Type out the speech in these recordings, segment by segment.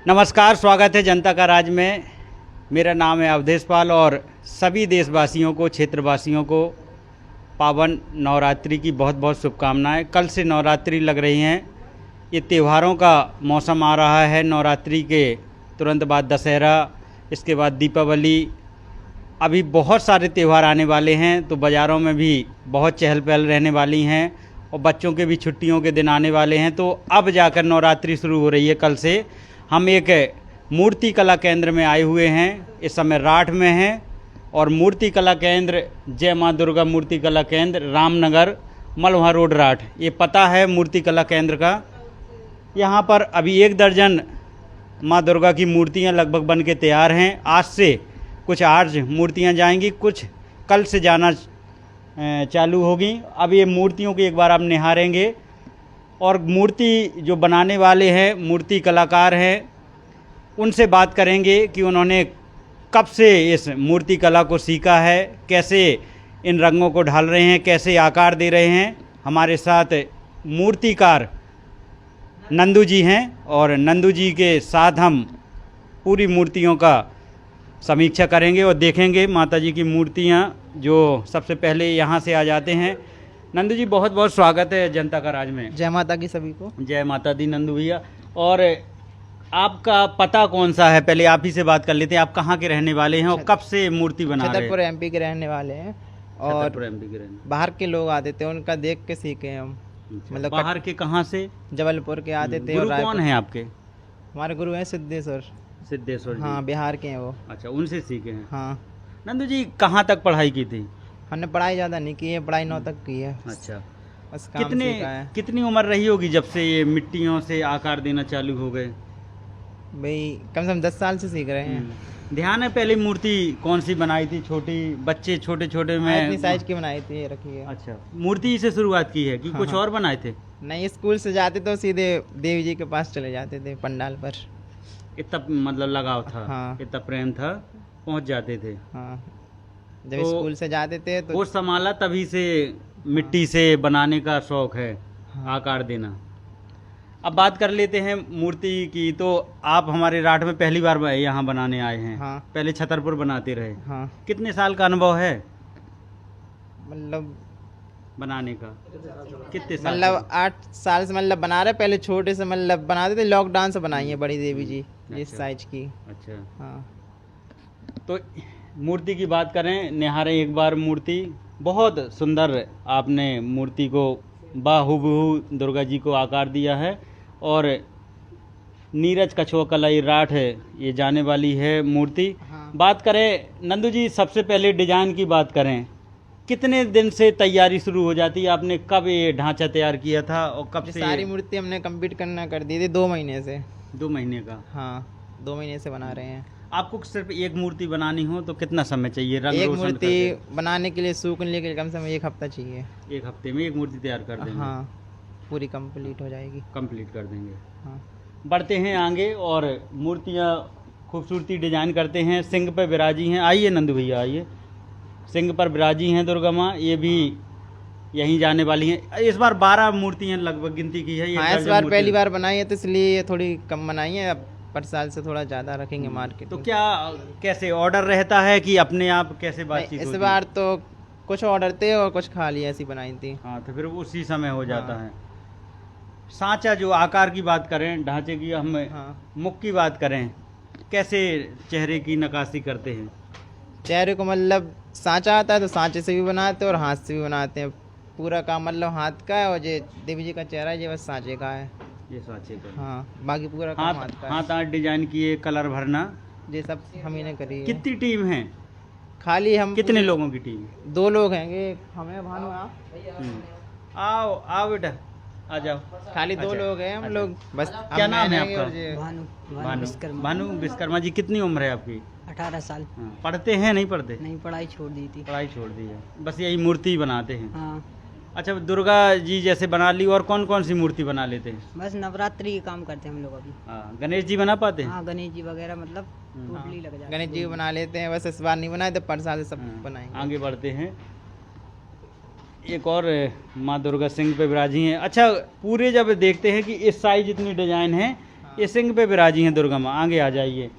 नमस्कार, स्वागत है जनता का राज में। मेरा नाम है अवधेश पाल और सभी देशवासियों को, क्षेत्रवासियों को पावन नवरात्रि की बहुत बहुत शुभकामनाएं। कल से नवरात्रि लग रही हैं। ये त्योहारों का मौसम आ रहा है। नवरात्रि के तुरंत बाद दशहरा, इसके बाद दीपावली, अभी बहुत सारे त्यौहार आने वाले हैं। तो बाज़ारों में भी बहुत चहल पहल रहने वाली हैं और बच्चों के भी छुट्टियों के दिन आने वाले हैं। तो अब जाकर नवरात्रि शुरू हो रही है। कल से हम एक मूर्ति कला केंद्र में आए हुए हैं। इस समय राठ में हैं और मूर्ति कला केंद्र जय माँ दुर्गा मूर्ति कला केंद्र, रामनगर, मलवहा रोड, राठ, ये पता है मूर्ति कला केंद्र का। यहाँ पर अभी 1 दर्जन माँ दुर्गा की मूर्तियाँ लगभग बन के तैयार हैं। आज से कुछ आज मूर्तियाँ जाएंगी, कुछ कल से जाना चालू होगी। अब ये मूर्तियों की एक बार आप निहारेंगे और मूर्ति जो बनाने वाले हैं, मूर्ति कलाकार हैं, उनसे बात करेंगे कि उन्होंने कब से इस मूर्ति कला को सीखा है, कैसे इन रंगों को ढाल रहे हैं, कैसे आकार दे रहे हैं। हमारे साथ मूर्तिकार नंदू जी हैं और नंदू जी के साथ हम पूरी मूर्तियों का समीक्षा करेंगे और देखेंगे माता जी की मूर्तियाँ जो सबसे पहले यहाँ से आ जाते हैं। नंदू जी, बहुत बहुत स्वागत है जनता का राज में। जय माता की सभी को। जय माता दी नंदू भैया। और आपका पता कौन सा है, पहले आप ही से बात कर लेते हैं। आप कहाँ के रहने वाले हैं और कब से मूर्ति बना रहे हैं? छतरपुर एमपी के रहने वाले हैं और एमपी के रहने। बाहर के लोग आते थे, उनका देख के सीखे हम। मतलब बाहर के कहाँ से? जबलपुर के आते थे। गुरु और कौन है आपके? हमारे गुरु हैं सिद्धेश्वर सिद्धेश्वर जी। हाँ, बिहार के हैं वो। अच्छा, उनसे सीखे हैं। हाँ। नंदू जी, कहाँ तक पढ़ाई की थी? हमने पढ़ाई ज़्यादा नहीं की है, पढ़ाई 9 तक की है। अच्छा, बस काम सीखा है। कितनी उम्र रही होगी जब से ये मिट्टियों से आकार देना चालू हो गए? भाई कम से कम 10 साल से सीख रहे हैं। ध्यान है पहली मूर्ति कौन सी बनाई थी? छोटी बच्चे छोटे छोटे में इतनी साइज की बनाई थी, ये रखी है। अच्छा, मूर्ति से शुरुआत की है कि कुछ और बनाए थे? नहीं, स्कूल से जाते तो सीधे देवी जी के पास चले जाते थे, पंडाल पर। इतना मतलब लगाव था? हाँ। इतना प्रेम था, पहुंच जाते थे। हाँ, जब स्कूल से जाते थे तो वो संभाला, तभी से मिट्टी से बनाने का शौक है। हाँ। आकार देना। अब बात कर लेते हैं मूर्ति की। तो आप हमारे राठ में पहली बार यहाँ बनाने आए हैं? हाँ। पहले छतरपुर बनाते रहे? हाँ। कितने साल का अनुभव है मतलब बनाने का? कितने साल? मतलब 8 साल से मतलब बना रहे। पहले छोटे से मतलब बनाते थे, लॉकडाउन से बनाई है बड़ी देवी जी इस अच्छा। साइज की। अच्छा, हाँ। तो मूर्ति की बात करें, निहारें एक बार मूर्ति। बहुत सुंदर आपने मूर्ति को बाहुबहू दुर्गा जी को आकार दिया है और नीरज कछुआ कला ये राठ है, ये जाने वाली है मूर्ति। हाँ। बात करें नंदू जी, सबसे पहले डिजाइन की बात करें, कितने दिन से तैयारी शुरू हो जाती है? आपने कब ये ढांचा तैयार किया था और कब से? सारी मूर्ति हमने कंप्लीट करना कर दी थी 2 महीने से। 2 महीने का? हाँ, 2 महीने से बना रहे हैं। आपको सिर्फ एक मूर्ति बनानी हो तो कितना समय चाहिए? रंग एक रोशन मूर्ति बनाने के लिए, सूखने के लिए कम से कम 1 हफ्ता चाहिए। 1 हफ्ते में एक मूर्ति तैयार कर देंगे? हाँ, पूरी कंप्लीट हो जाएगी। कंप्लीट कर देंगे। हाँ। बढ़ते हैं आगे और मूर्तियाँ खूबसूरती डिजाइन करते हैं। सिंह पे विराजी हैं। आइए नंदू भैया, आइए। सिंह पर विराजी हैं दुर्गा माँ, ये भी यहीं जाने वाली हैं। इस बार 12 मूर्तियाँ लगभग गिनती की है। हाँ, इस बार पहली बार बनाई है तो इसलिए थोड़ी कम बनाई है। अब पर साल से थोड़ा ज़्यादा रखेंगे मार्केट। तो क्या कैसे ऑर्डर रहता है कि अपने आप कैसे बातचीत इस होती बार तो कुछ ऑर्डर थे और कुछ खाली ऐसी बनाई थी। हाँ, तो फिर उसी समय हो जाता हाँ। है। सांचा, जो आकार की बात करें, ढांचे की, हम हाँ। मुख की बात करें, कैसे चेहरे की नक्काशी करते हैं? चेहरे को मतलब सांचा आता है तो सांचे से भी बनाते हैं और हाथ से भी बनाते हैं। पूरा काम मतलब हाथ का है और ये देवी जी का चेहरा है, ये बस सांचे का है। ये सांचे का? हाँ, बाकी पूरा काम हाथ का है। हाथ डिजाइन किए, कलर भरना, ये सब हम ही ने करी है। कितनी टीम है? खाली हम कितने लोगों की टीम? 2 लोग हैं। हमें भानु आप आओ आओ बेटा, आ जाओ। खाली 2 अच्छा, लोग हैं हम अच्छा। लोग बस। क्या हम नाम है रहेंगे आपका? और ये- भानु विश्वकर्मा जी। कितनी उम्र है आपकी? 18 साल। हाँ, पढ़ते हैं नहीं पढ़ते? नहीं, पढ़ाई छोड़ दी थी। पढ़ाई छोड़ दी है, बस यही मूर्ति बनाते हैं। हाँ, अच्छा, दुर्गा जी जैसे बना ली, और कौन कौन सी मूर्ति बना लेते हैं? बस नवरात्रि के काम करते हैं हम लोग अभी। हाँ, गणेश जी बना पाते हैं? हाँ, गणेश जी वगैरह मतलब टोटली लग जाते गणेश जी को बना लेते हैं। बस इस बार नहीं बनाए तो पर साल से सब हाँ, बनाएंगे। आगे बढ़ते हैं। एक और माँ दुर्गा सिंह पे विराजी हैं। अच्छा, पूरे जब देखते हैं कि इस साइज इतनी डिजाइन है, ये सिंह पे विराजी हैं दुर्गा माँ। आगे आ जाइए।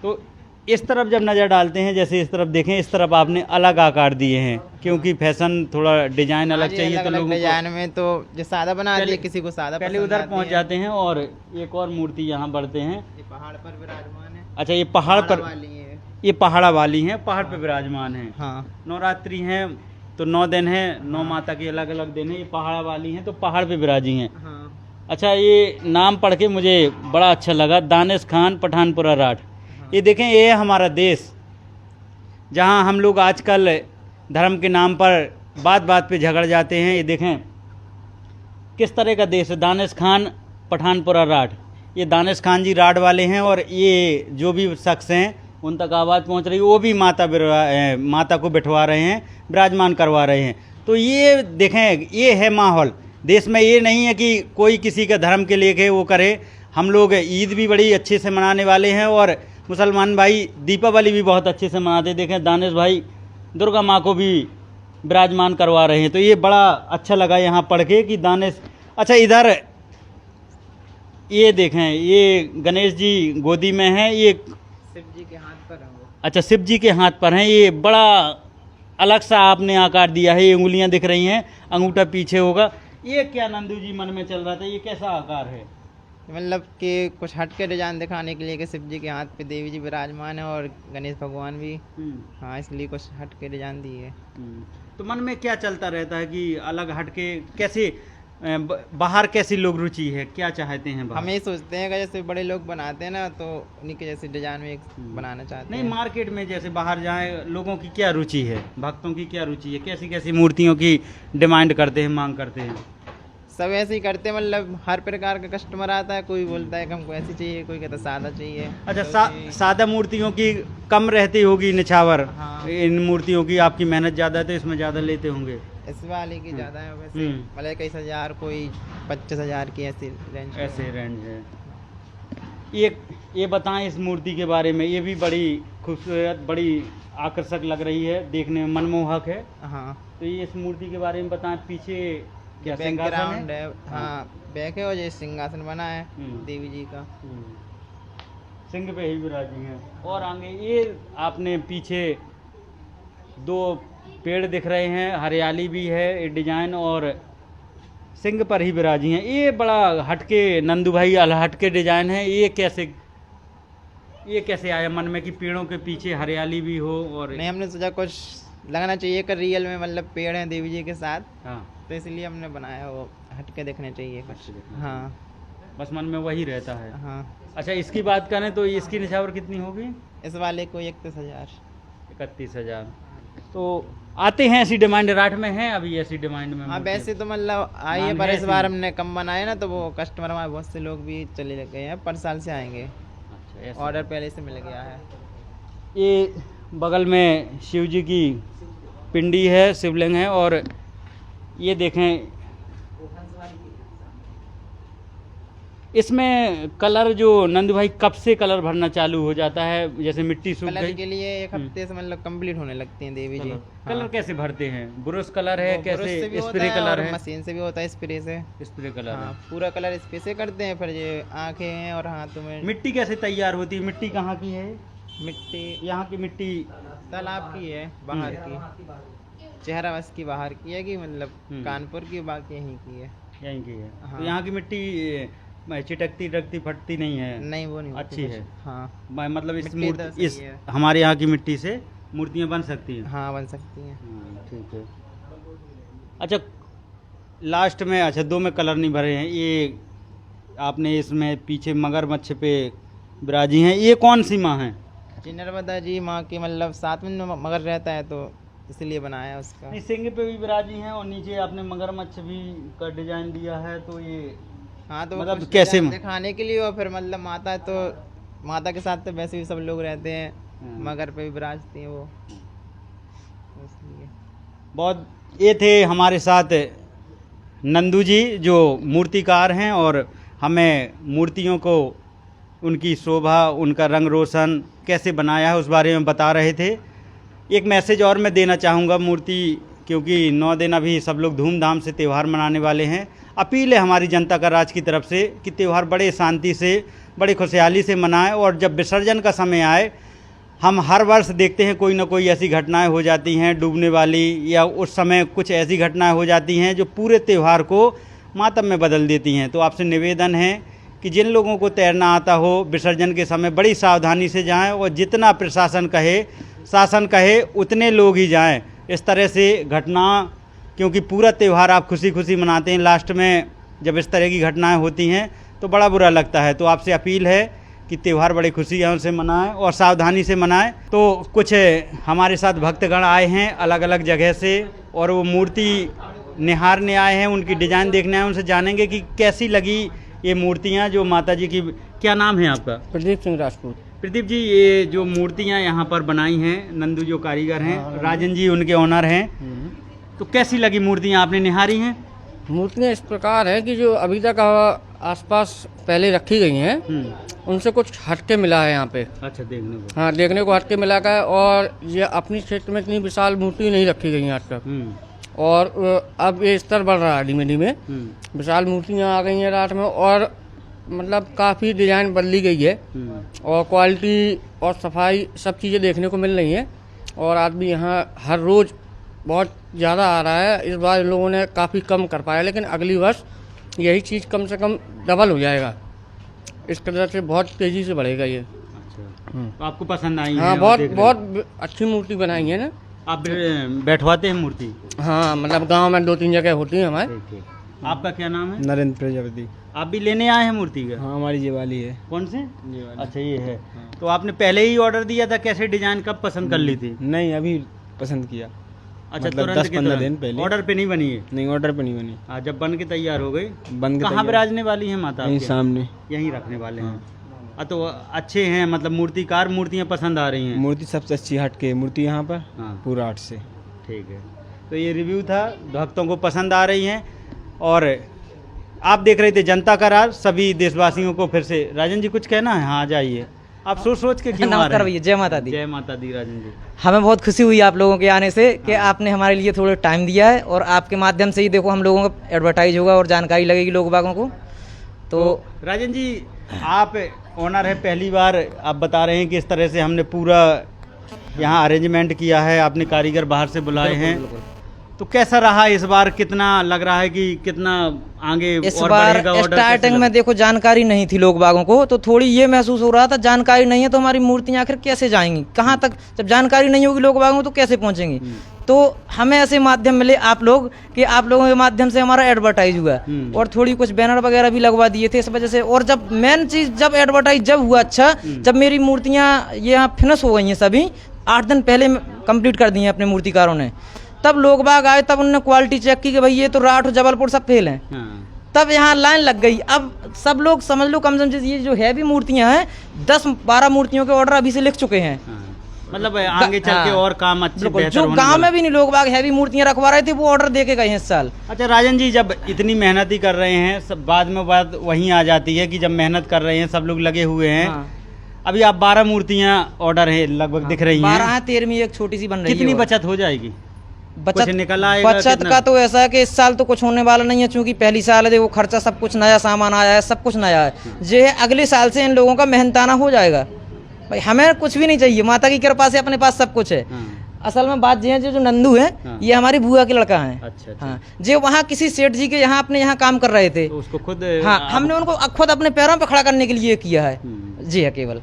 तो इस तरफ जब नज़र डालते हैं, जैसे इस तरफ देखें, इस तरफ आपने अलग आकार दिए हैं क्योंकि फैशन थोड़ा डिजाइन अलग चाहिए, तो अलग लोगों को डिजाइन में तो जो सादा बना दिए, किसी को सादा पहले पसंद उधर आती पहुंच है। जाते हैं और एक और मूर्ति यहाँ बढ़ते हैं। ये पहाड़ पर विराजमान है। अच्छा, ये पहाड़ पर, वाली है। ये पहाड़ा वाली हैं, पहाड़ पे विराजमान हैं। हाँ नवरात्रि हैं तो 9 दिन हैं, 9 माता के अलग अलग दिन हैं। ये पहाड़ा वाली हैं तो पहाड़ पे विराजी हैं। हाँ अच्छा, ये नाम पढ़ के मुझे बड़ा अच्छा लगा, दानिश खान पठानपुरा राठ। ये देखें, ये है हमारा देश, जहाँ हम लोग आजकल धर्म के नाम पर बात बात पे झगड़ जाते हैं। ये देखें किस तरह का देश है, दानिश खान पठानपुरा राठ। ये दानिश खान जी राठ वाले हैं और ये जो भी शख्स हैं उन तक आवाज़ पहुंच रही है, वो भी माता को बिठवा रहे हैं, विराजमान करवा रहे हैं। तो ये देखें, ये है माहौल देश में। ये नहीं है कि कोई किसी का धर्म के लेके वो करे। हम लोग ईद भी बड़ी अच्छे से मनाने वाले हैं और मुसलमान भाई दीपावली भी बहुत अच्छे से मनाते। देखें, दानिश भाई दुर्गा माँ को भी विराजमान करवा रहे हैं। तो ये बड़ा अच्छा लगा यहाँ पढ़ के कि दानिश। अच्छा, इधर ये देखें, ये गणेश जी गोदी में हैं, ये शिव जी के हाथ पर है वो। अच्छा, शिव जी के हाथ पर हैं। ये बड़ा अलग सा आपने आकार दिया है, ये उंगलियां दिख रही हैं, अंगूठा पीछे होगा। ये क्या नंदू जी मन में चल रहा था, ये कैसा आकार है? मतलब कि कुछ हट के डिजाइन दिखाने के लिए कि शिव जी के हाथ पे देवी जी विराजमान है और गणेश भगवान भी। हाँ, इसलिए कुछ हट के डिजाइन दी है। तो मन में क्या चलता रहता है कि अलग हट के कैसे बाहर कैसी लोग रुचि है, क्या चाहते हैं बाहर? हम ये सोचते हैं कि जैसे बड़े लोग बनाते हैं ना, तो उन्हीं के जैसे डिजाइन में बनाना चाहते नहीं, हैं। मार्केट में जैसे बाहर जाए, लोगों की क्या रुचि है, भक्तों की क्या रुचि है, कैसी कैसी मूर्तियों की डिमांड करते हैं, मांग करते हैं? सब ऐसे ही करते हैं, मतलब हर प्रकार का कस्टमर आता है। कोई बोलता है कि हमको ऐसी चाहिए, कोई कहता है सादा चाहिए। अच्छा, तो सादा मूर्तियों की कम रहती होगी निछावर। हाँ। इन मूर्तियों की आपकी मेहनत ज़्यादा है तो इसमें ज़्यादा लेते होंगे। इस वाले की ज़्यादा है वैसे, मतलब कई हजार, कोई 25,000 की ऐसी रेंज। ऐसे रेंज है। ये बताएं इस मूर्ति के बारे में। ये भी बड़ी खूबसूरत, बड़ी आकर्षक लग रही है, देखने में मनमोहक है। हाँ, तो ये इस मूर्ति के बारे में बताएं। पीछे क्या सिंहासन बैकग्राउंड है? है। हाँ, बैक है और ये सिंहासन बना है हम्म। देवी जी का। सिंह पे ही विराजी हैं। और आगे ये आपने पीछे 2 पेड़ दिख रहे हैं, हरियाली भी है, ये डिजाइन, और सिंह पर ही विराजी हैं। ये बड़ा हटके नंदू भाई हटके डिजाइन है। ये कैसे आया मन में कि पेड़ों के पीछे हरियाली भी हो? और नहीं, हमने सोचा कुछ लगना चाहिए कि रियल में मतलब पेड़ हैं देवी जी के साथ, हाँ, तो इसलिए हमने बनाया, वो हटके देखने चाहिए कुछ। हाँ बस मन में वही रहता है। हाँ। अच्छा, इसकी बात करें तो इसकी निछावर कितनी होगी? इस वाले को 31,000। 31,000। तो आते हैं ऐसी डिमांड राठ में है अभी ऐसी डिमांड में? हाँ, वैसे तो मतलब आई है, मांग पर है इस बार हमने कम बनाए ना, तो वो कस्टमर हमारे बहुत से लोग भी चले लग गए हैं, पर साल से आएंगे। अच्छा, ऐसा। ऑर्डर पहले से मिल गया है। ये बगल में शिव जी की पिंडी है, शिवलिंग है। और ये देखें, इसमें कलर जो नंदू भाई कब से कलर भरना चालू हो जाता है? जैसे मिट्टी सूख कलर गई के लिए 1 हफ्ते से मतलब कंप्लीट होने लगती हैं देवी जी। कलर कैसे भरते हैं? ब्रश कलर है, वो ब्रश से भी कैसे होता स्प्रे है कलर और है? मशीन से भी होता है, स्प्रे से। स्प्रे कलर हाँ, है। पूरा कलर स्प्रे से करते हैं। फिर ये आंखें हैं और हाथों में मिट्टी कैसे तैयार होती है? मिट्टी कहाँ की है? मिट्टी यहाँ की मिट्टी तालाब की है, बाहर की। चेहरा बस की बाहर की है, कि मतलब कानपुर की, बाकी यहीं की है। यहीं की है। हाँ। तो यहाँ की मिट्टी चिटकती फटती नहीं है? नहीं, वो नहीं होती अच्छी कुछ। है। हाँ मतलब इस मिट्टी तो सही इस है। हमारे यहाँ की मिट्टी से मूर्तियाँ बन सकती हैं? हाँ, बन सकती हैं। हाँ, ठीक है। अच्छा, लास्ट में, अच्छा 2 में कलर नहीं भरे हैं। ये आपने इसमें पीछे मगरमच्छ पे विराजी हैं, ये कौन सी माँ हैं? जी, नर्मदा जी माँ के मतलब साथ में मगर रहता है, तो इसलिए बनाया उसका। नहीं, सिंह पे भी विराजी हैं और नीचे आपने मगरमच्छ भी का डिजाइन दिया है। तो ये हाँ, तो मतलब कुछ कैसे डिजाइन दिखाने के लिए, और फिर मतलब माता है तो माता के साथ तो वैसे भी सब लोग रहते हैं, मगर पे भी विराजती हैं वो, तो इसलिए। बहुत ये थे हमारे साथ नंदू जी जो मूर्तिकार हैं और हमें मूर्तियों को उनकी शोभा, उनका रंग रोशन कैसे बनाया है उस बारे में बता रहे थे। एक मैसेज और मैं देना चाहूँगा मूर्ति, क्योंकि 9 दिन अभी सब लोग धूमधाम से त्यौहार मनाने वाले हैं। अपील है हमारी जनता का राज की तरफ से कि त्यौहार बड़े शांति से, बड़ी खुशहाली से मनाएं। और जब विसर्जन का समय आए, हम हर वर्ष देखते हैं कोई ना कोई ऐसी घटनाएं हो जाती हैं डूबने वाली, या उस समय कुछ ऐसी घटनाएं हो जाती हैं जो पूरे त्यौहार को मातम में बदल देती हैं। तो आपसे निवेदन है कि जिन लोगों को तैरना आता हो विसर्जन के समय बड़ी सावधानी से जाएं, और जितना प्रशासन कहे, शासन कहे, उतने लोग ही जाएं। इस तरह से घटना, क्योंकि पूरा त्यौहार आप खुशी खुशी मनाते हैं, लास्ट में जब इस तरह की घटनाएं होती हैं तो बड़ा बुरा लगता है। तो आपसे अपील है कि त्यौहार बड़ी खुशियों से मनाएं और सावधानी से मनाएं। तो कुछ हमारे साथ भक्तगण आए हैं अलग अलग जगह से, और वो मूर्ति निहारने आए हैं, उनकी डिज़ाइन देखने आए हैं। उनसे जानेंगे कि कैसी लगी ये मूर्तियाँ जो माता जी की। क्या नाम है आपका? प्रदीप सिंह राजपूत। प्रदीप जी, ये जो मूर्तियाँ यहाँ पर बनाई हैं, नंदू जो कारीगर हैं, राजन जी उनके ओनर हैं, तो कैसी लगी मूर्तियाँ? आपने निहारी हैं? मूर्तियाँ इस प्रकार है कि जो अभी तक आसपास पहले रखी गई हैं उनसे कुछ हटके मिला है यहाँ पे। अच्छा, देखने को। हाँ, देखने को हटके मिला है। और ये अपनी क्षेत्र में इतनी विशाल मूर्ति नहीं रखी गई आज तक। और अब ये स्तर बढ़ रहा है धीमे धीमे। विशाल मूर्तियाँ आ गई हैं रात में, और मतलब काफ़ी डिज़ाइन बदली गई है, और क्वालिटी और सफाई सब चीज़ें देखने को मिल रही हैं। और आदमी यहाँ हर रोज़ बहुत ज़्यादा आ रहा है। इस बार इन लोगों ने काफ़ी कम कर पाया, लेकिन अगली वर्ष यही चीज़ कम से कम डबल हो जाएगा। इस तरह से बहुत तेज़ी से बढ़ेगा ये। अच्छा, तो आपको पसंद आई? हाँ, बहुत अच्छी मूर्ति बनाई है ना। आप बैठवाते हैं मूर्ति? हाँ, मतलब गांव में 2-3 जगह होती है हमारे। ठीक। आपका क्या नाम है? नरेंद्र प्रजापति। आप भी लेने आए हैं मूर्ति का? हाँ, हमारी ये वाली है। कौन से? ये वाली। अच्छा, ये है। तो आपने पहले ही ऑर्डर दिया था? कैसे डिजाइन कब पसंद कर ली थी? नहीं, अभी पसंद किया। अच्छा, मतलब तुरंत 10-15 दिन पहले। ऑर्डर पे नहीं बनी है? नहीं, ऑर्डर पे नहीं बनी। हाँ, जब बन के तैयार हो गई। बन के कहाँ तैयार। विराजने वाली है माता? यहीं आपके? सामने। यहीं रखने वाले हैं। तो अच्छे हैं, मतलब मूर्तिकार, मूर्तियाँ पसंद आ रही हैं? मूर्ति सबसे अच्छी हट के मूर्ति यहाँ पर। हाँ। पूरा आर्ट से। ठीक है, तो ये रिव्यू था, भक्तों को पसंद आ रही हैं। और आप देख रहे थे जनता का राज। सभी देशवासियों को फिर से, राजन जी कुछ कहना है? हाँ, जाइए। आप सोच के क्यों आ रहे नमस्कार हैं? भैया, जय माता दी। जय माता दी। राजन जी, हमें बहुत खुशी हुई आप लोगों के आने से कि आपने हमारे लिए थोड़ा टाइम दिया है, और आपके माध्यम से ही देखो हम लोगों का एडवर्टाइज होगा और जानकारी लगेगी लोग बागों को। तो राजन जी, आप ओनर है, पहली बार आप बता रहे हैं कि इस तरह से हमने पूरा यहाँ अरेंजमेंट किया है, आपने कारीगर बाहर से बुलाए हैं। तो कैसा रहा इस बार? कितना लग रहा है कि कितना आगे इस और बार बढ़ेगा ऑर्डर? स्टार्टिंग में देखो जानकारी नहीं थी लोग बागों को, तो थोड़ी ये महसूस हो रहा था जानकारी नहीं है तो हमारी मूर्तियाँ आखिर कैसे जाएंगी, कहाँ तक? जब जानकारी नहीं होगी लोग बागों को तो कैसे पहुँचेंगी? तो हमें ऐसे माध्यम मिले आप लोग, कि आप लोगों के माध्यम से हमारा एडवर्टाइज हुआ, और थोड़ी कुछ बैनर वगैरह भी लगवा दिए थे इस वजह से। और जब मेन चीज़, जब एडवर्टाइज जब हुआ, अच्छा जब मेरी मूर्तियाँ ये यहाँ फिनिश हो गई हैं, सभी 8 दिन पहले कंप्लीट कर दी हैं अपने मूर्तिकारों ने, तब लोग बाग आए, तब उन्होंने क्वालिटी चेक की कि भाई ये तो राठ और जबलपुर सब फेल हैं। तब यहाँ लाइन लग गई। अब सब लोग समझ लो, कम से कम ये जो हैवी मूर्तियाँ हैं 10-12 मूर्तियों के ऑर्डर अभी से लिख चुके हैं। मतलब आगे चल के और काम अच्छे बेहतर जो होने गांव वाला। में भी नहीं लोग बाग हैवी मूर्तियाँ रखवा रहे थे, वो ऑर्डर दे के गए हैं इस साल। अच्छा राजन जी, जब इतनी मेहनत ही कर रहे हैं, सब बाद में बात वहीं आ जाती है कि जब मेहनत कर रहे हैं, सब लोग लगे हुए हैं। अभी आप 12 मूर्तियाँ ऑर्डर है लगभग दिख रही हैं। 12 हैं, 13वीं एक छोटी सी बन रही है। कितनी बचत हो जाएगी? बचत निकल आएगा? बचत का तो ऐसा है कि इस साल तो कुछ होने वाला नहीं है, क्योंकि पहली साल है, देखो खर्चा सब कुछ नया सामान आया है, सब कुछ नया है। ये अगले साल से इन लोगों का मेहनताना हो जाएगा। भाई हमें कुछ भी नहीं चाहिए, माता की कृपा से अपने पास सब कुछ है। असल में बात ये है, जो नंदू है ये हमारी बुआ के लड़का है। अच्छा। हाँ, जो वहाँ किसी सेठ जी के यहाँ अपने यहाँ काम कर रहे थे, तो उसको खुद हाँ, हमने उनको खुद अपने पैरों पर खड़ा करने के लिए किया है। जी है, केवल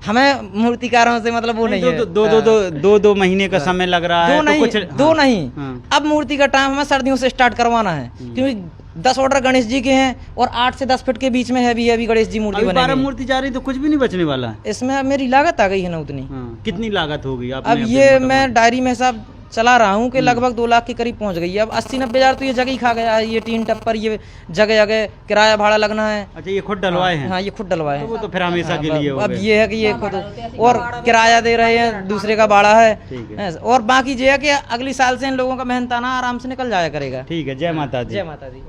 हमें मूर्तिकारों से मतलब वो नहीं है। दो महीने का समय लग रहा है। दो नहीं, अब मूर्ति का टाइम हमें सर्दियों से स्टार्ट करवाना है, क्योंकि 10 ऑर्डर गणेश जी के हैं और 8 से 10 फीट के बीच में हैवी गणेश जी मूर्ति बनेगी। 12 मूर्ति जा रही तो कुछ भी नहीं बचने वाला। इसमें अब मेरी लागत आ गई है ना उतनी। कितनी लागत होगी? अब ये मैं डायरी में हिसाब चला रहा हूँ कि लगभग 2 लाख के करीब पहुँच गई है। अब 80-90 हज़ार तो ये जगह ही खा गया है। ये टीन टप्पर, ये जगह जगह किराया भाड़ा लगना है। अच्छा, ये खुद डलवाए हैं? हाँ, ये खुद डलवाए हैं। तो वो तो फिर हमेशा के लिए हो अब गए। ये है कि ये खुद और किराया दे रहे हैं, दूसरे का भाड़ा है। और बाकी ये है कि अगली साल से इन लोगों का मेहनताना आराम से निकल जाया करेगा। ठीक है, जय माता दी। जय माता दी।